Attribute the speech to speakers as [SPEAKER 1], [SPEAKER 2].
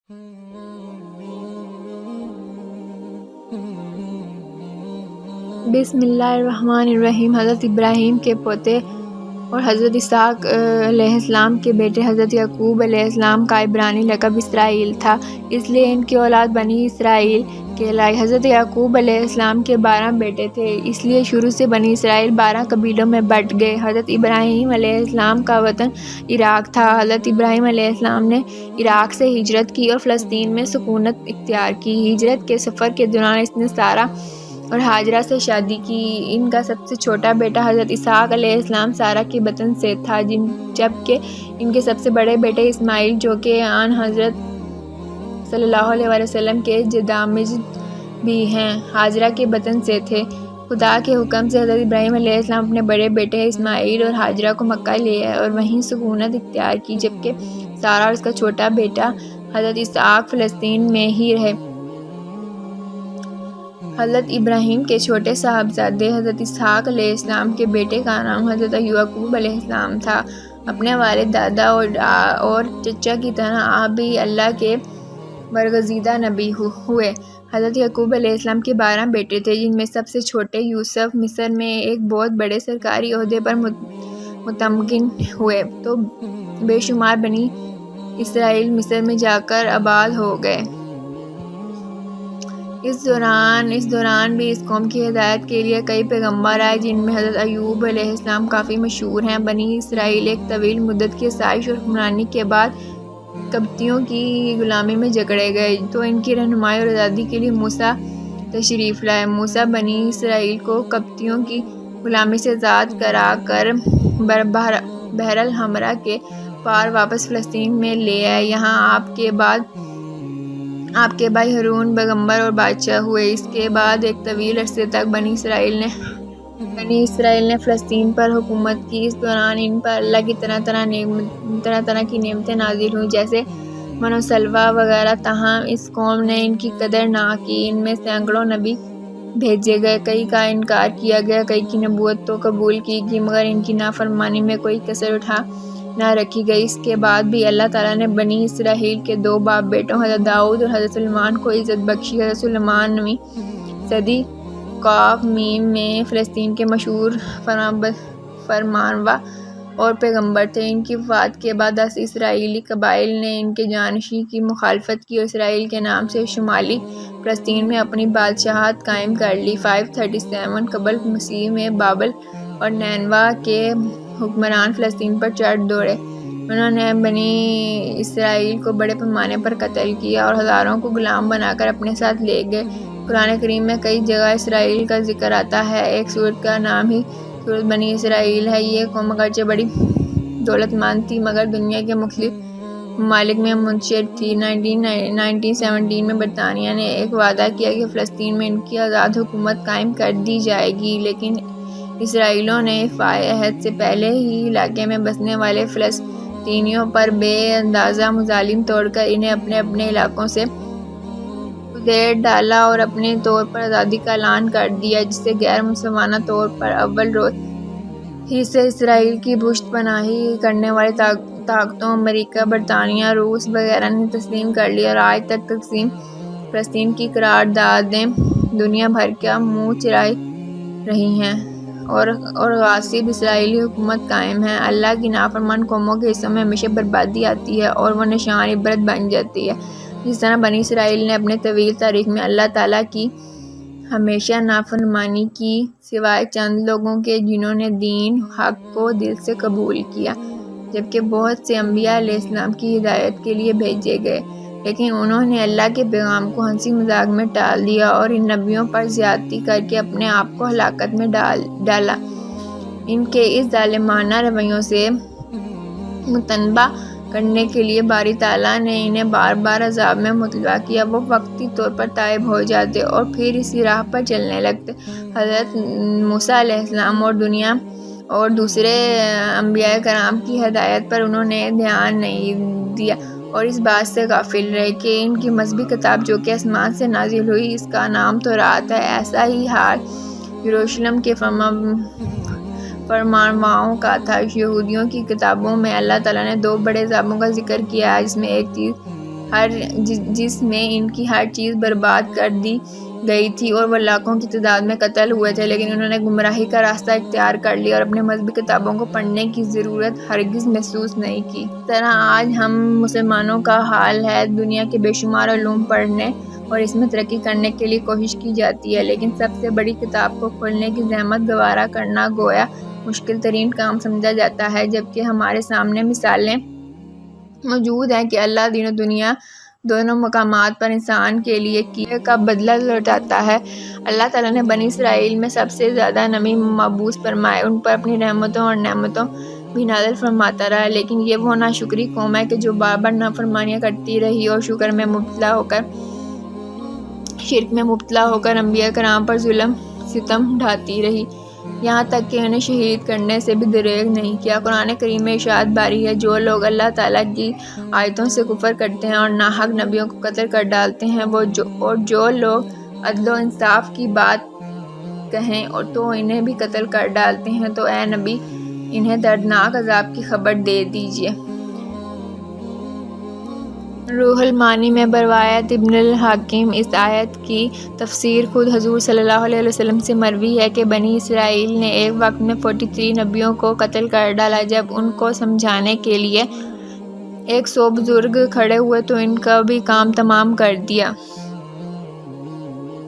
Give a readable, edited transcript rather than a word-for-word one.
[SPEAKER 1] بسم اللہ الرحمن الرحیم۔ حضرت ابراہیم کے پوتے اور حضرت اسحاق علیہ السلام کے بیٹے حضرت یعقوب علیہ السلام کا عبرانی لقب اسرائیل تھا، اس لیے ان کی اولاد بنی اسرائیل کہلائی۔ حضرت یعقوب علیہ السلام کے 12 بیٹے تھے، اس لیے شروع سے بنی اسرائیل 12 قبیلوں میں بٹ گئے۔ حضرت ابراہیم علیہ السلام کا وطن عراق تھا۔ حضرت ابراہیم علیہ السلام نے عراق سے ہجرت کی اور فلسطین میں سکونت اختیار کی۔ ہجرت کے سفر کے دوران اس نے سارہ اور ہاجرہ سے شادی کی۔ ان کا سب سے چھوٹا بیٹا حضرت اسحاق علیہ السلام سارہ کے بطن سے تھا، جبکہ ان کے سب سے بڑے بیٹے اسماعیل جو کہ آن حضرت صلی اللہ علیہ وسلم کے جدامجد بھی ہیں، ہاجرہ کے بطن سے تھے۔ خدا کے حکم سے حضرت ابراہیم علیہ السلام اپنے بڑے بیٹے اسماعیل اور ہاجرہ کو مکہ لے آئے اور وہیں سکونت اختیار کی، جبکہ سارہ اور اس کا چھوٹا بیٹا حضرت اسحاق فلسطین میں ہی رہے۔ حضرت ابراہیم کے چھوٹے صاحبزادے حضرت اسحاق علیہ السلام کے بیٹے کا نام حضرت یعقوب علیہ السلام تھا۔ اپنے والد، دادا اور چچا کی طرح آپ بھی اللہ کے برگزیدہ نبی ہوئے۔ حضرت یعقوب علیہ السلام کے 12 بیٹے تھے، جن میں سب سے چھوٹے یوسف مصر میں ایک بہت بڑے سرکاری عہدے پر متمکن ہوئے، تو بے شمار بنی اسرائیل مصر میں جا کر آباد ہو گئے۔ اس دوران بھی اس قوم کی ہدایت کے لیے کئی پیغمبر آئے، جن میں حضرت ایوب علیہ السلام کافی مشہور ہیں۔ بنی اسرائیل ایک طویل مدت کی آسائش اور حکمرانی کے بعد قبطیوں کی غلامی میں جکڑے گئے، تو ان کی رہنمائی اور آزادی کے لیے موسیٰ تشریف لائے۔ موسیٰ بنی اسرائیل کو قبطیوں کی غلامی سے آزاد کرا کر بحر الحمرا کے پار واپس فلسطین میں لے آئے۔ یہاں آپ کے بھائی ہارون پیغمبر اور بادشاہ ہوئے۔ اس کے بعد ایک طویل عرصے تک بنی اسرائیل نے فلسطین پر حکومت کی۔ اس دوران ان پر اللہ کی طرح طرح کی نعمتیں نازل ہوئیں، جیسے من و سلویٰ وغیرہ، تاہم اس قوم نے ان کی قدر نہ کی۔ ان میں سینکڑوں نبی بھیجے گئے، کئی کا انکار کیا گیا، کئی کی نبوت تو قبول کی گئی، مگر ان کی نافرمانی میں کوئی کسر اٹھا نہ رکھی گئی۔ اس کے بعد بھی اللہ تعالیٰ نے بنی اسرائیل کے 2 باپ بیٹوں حضرت داؤد اور حضرت سلیمان کو عزت بخشی۔ حضرت سلیمان 9ویں صدی ق میں فلسطین کے مشہور فرمانروا اور پیغمبر تھے۔ ان کی وفات کے بعد 10 اسرائیلی قبائل نے ان کے جانشین کی مخالفت کی اور اسرائیل کے نام سے شمالی فلسطین میں اپنی بادشاہت قائم کر لی۔ 537 قبل مسیح میں بابل اور نینوا کے حکمران فلسطین پر چڑھ دوڑے۔ انہوں نے بنی اسرائیل کو بڑے پیمانے پر قتل کیا اور ہزاروں کو غلام بنا کر اپنے ساتھ لے گئے۔ قرآن کریم میں کئی جگہ اسرائیل کا ذکر آتا ہے۔ ایک سورت کا نام ہی سورت بنی اسرائیل ہے۔ یہ قوم اگرچہ بڑی دولت مند تھی، مگر دنیا کے مختلف ممالک میں منتشر تھی۔ 1917 میں برطانیہ نے ایک وعدہ کیا کہ فلسطین میں ان کی آزاد حکومت قائم کر دی جائے گی، لیکن اسرائیلیوں نے وفائے عہد سے پہلے ہی علاقے میں بسنے والے فلسطینیوں پر بے اندازہ مظالم توڑ کر انہیں اپنے علاقوں سے ادھیڑ ڈالا اور اپنے طور پر آزادی کا اعلان کر دیا، جسے غیر منصفانہ طور پر اول روز ہی سے اسرائیل کی پشت پناہی کرنے والی طاقتوں امریکہ، برطانیہ، روس وغیرہ نے تسلیم کر لیا، اور آج تک تقسیم فلسطین کی قراردادیں دنیا بھر کا منہ چرائے رہی ہیں اور غاصب اسرائیلی حکومت قائم ہے۔ اللہ کی نافرمان قوموں کے حصوں میں ہمیشہ بربادی آتی ہے اور وہ نشان عبرت بن جاتی ہے۔ جس طرح بنی اسرائیل نے اپنے طویل تاریخ میں اللہ تعالیٰ کی ہمیشہ نافرمانی کی، سوائے چند لوگوں کے جنہوں نے دین حق کو دل سے قبول کیا، جبکہ بہت سے انبیاء علیہ السلام کی ہدایت کے لیے بھیجے گئے، لیکن انہوں نے اللہ کے پیغام کو ہنسی مذاق میں ٹال دیا اور ان نبیوں پر زیادتی کر کے اپنے آپ کو ہلاکت میں ڈالا۔ ان کے اس ظالمانہ رویوں سے متنبہ کرنے کے لیے باری تعالیٰ نے انہیں بار بار عذاب میں مبتلا کیا۔ وہ وقتی طور پر تائب ہو جاتے اور پھر اسی راہ پر چلنے لگتے۔ حضرت موسیٰ علیہ السلام اور دوسرے انبیاء کرام کی ہدایت پر انہوں نے دھیان نہیں دیا اور اس بات سے غافل رہے کہ ان کی مذہبی کتاب جو کہ آسمان سے نازل ہوئی، اس کا نام تورات ہے۔ ایسا ہی حال یروشلم کے فرمانرواؤں کا تھا۔ یہودیوں کی کتابوں میں اللہ تعالیٰ نے 2 بڑے عذابوں کا ذکر کیا ہے، جس میں ایک چیز جس میں ان کی ہر چیز برباد کر دی گئی تھی اور وہ لاکھوں کی تعداد میں قتل ہوئے تھے، لیکن انہوں نے گمراہی کا راستہ اختیار کر لیا اور اپنے مذہبی کتابوں کو پڑھنے کی ضرورت ہرگز محسوس نہیں کی۔ اس طرح آج ہم مسلمانوں کا حال ہے۔ دنیا کے بے شمار علوم پڑھنے اور اس میں ترقی کرنے کے لیے کوشش کی جاتی ہے، لیکن سب سے بڑی کتاب کو کھولنے کی زحمت گوارا کرنا گویا مشکل ترین کام سمجھا جاتا ہے، جبکہ ہمارے سامنے مثالیں موجود ہیں کہ اللہ دین و دنیا دونوں مقامات پر انسان کے لیے کیے کا بدلہ لوٹاتا ہے۔ اللہ تعالیٰ نے بنی اسرائیل میں سب سے زیادہ نبی مبعوث فرمائے، ان پر اپنی رحمتوں اور نعمتوں بھی نازل فرماتا رہا، لیکن یہ وہ ناشکری قوم ہے کہ جو بار بار نافرمانیاں کرتی رہی اور شرک میں مبتلا ہو کر انبیاء کرام پر ظلم ستم ڈھاتی رہی، یہاں تک کہ انہیں شہید کرنے سے بھی دریغ نہیں کیا۔ قرآن کریم میں ارشاد باری ہے، جو لوگ اللہ تعالیٰ کی آیتوں سے کفر کرتے ہیں اور ناحق نبیوں کو قتل کر ڈالتے ہیں، اور جو لوگ عدل و انصاف کی بات کہیں تو انہیں بھی قتل کر ڈالتے ہیں، تو اے نبی انہیں دردناک عذاب کی خبر دے دیجئے۔ روح المعانی میں بروایت ابن الحاکم اس آیت کی تفسیر خود حضور صلی اللہ علیہ وسلم سے مروی ہے کہ بنی اسرائیل نے ایک وقت میں 43 نبیوں کو قتل کر ڈالا۔ جب ان کو سمجھانے کے لیے 100 بزرگ کھڑے ہوئے تو ان کا بھی کام تمام کر دیا۔